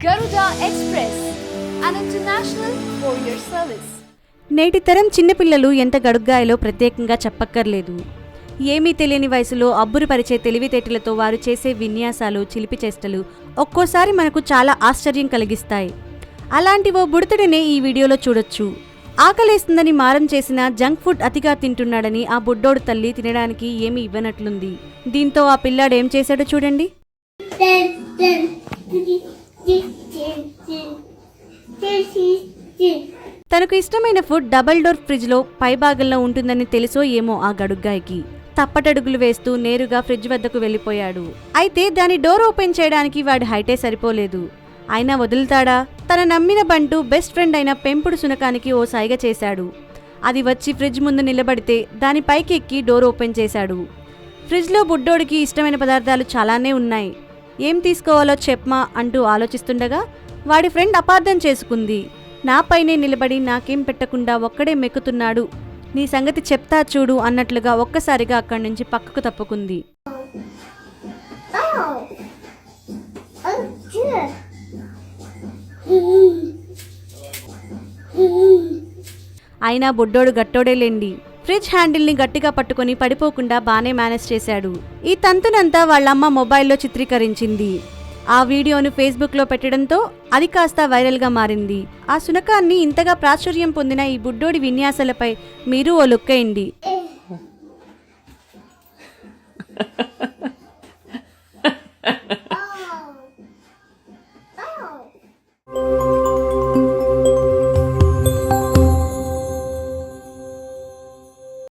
Garuda Express, an international courier service. నేటి తరం చిన్నపిల్లలు ఎంత గడుగ్గాయలో ప్రత్యేకంగా చెప్పక్కర్లేదు. ఏమీ తెలియని వయసులో అబ్బురుపరిచే తెలివితేటలతో వారు చేసే విన్యాసాలు, చిలిపి చేష్టలు ఒక్కోసారి మనకు చాలా ఆశ్చర్యం కలిగిస్తాయి. అలాంటి ఓ బుడతడినే ఈ వీడియోలో చూడొచ్చు. ఆకలేస్తుందని మారం చేసిన జంక్ ఫుడ్ అతిగా తింటున్నాడని ఆ బుడ్డోడు తల్లి తినడానికి ఏమీ ఇవ్వనట్లుంది. దీంతో ఆ పిల్లాడు ఏం చేశాడో చూడండి. తనకు ఇష్టమైన ఫుడ్ డబల్ డోర్ ఫ్రిడ్జ్ లో పైభాగంలో ఉంటుందని తెలుసో ఏమో ఆ గడుగ్గాయికి. తప్పటడుగులు వేస్తూ నేరుగా ఫ్రిడ్జ్ వద్దకు వెళ్లిపోయాడు. అయితే దాని డోర్ ఓపెన్ చేయడానికి వాడి హైటే సరిపోలేదు. అయినా వదులుతాడా? తన నమ్మిన బంటు బెస్ట్ ఫ్రెండ్ అయిన పెంపుడు శునకానికి ఓ సైగ చేశాడు. అది వచ్చి ఫ్రిడ్జ్ ముందు నిలబడితే దాని పైకి ఎక్కి డోర్ ఓపెన్ చేశాడు. ఫ్రిడ్జ్లో బుడ్డోడికి ఇష్టమైన పదార్థాలు చాలానే ఉన్నాయి. ఏం తీసుకోవాలో చెప్పమా అంటూ ఆలోచిస్తుండగా వాడి ఫ్రెండ్ అపార్థం చేసుకుంది. నాపైనే నిలబడి నాకేం పెట్టకుండా ఒక్కడే మెక్కుతున్నాడు, నీ సంగతి చెప్తా చూడు అన్నట్లుగా ఒక్కసారిగా అక్కడి నుంచి పక్కకు తప్పుకుంది. అయినా బుడ్డోడు గట్టోడేలేండి. ఫ్రిడ్జ్ హ్యాండిల్ని గట్టిగా పట్టుకొని పడిపోకుండా బానే మేనేజ్ చేశాడు. ఈ తంతునంతా వాళ్ళమ్మ మొబైల్లో చిత్రీకరించింది. ఆ వీడియోను ఫేస్బుక్లో పెట్టడంతో అది కాస్త వైరల్గా మారింది. ఆ శునకాన్ని ఇంతగా ప్రాచుర్యం పొందిన ఈ బుడ్డోడి విన్యాసాలపై మీరు ఓ లుక్కేయండి.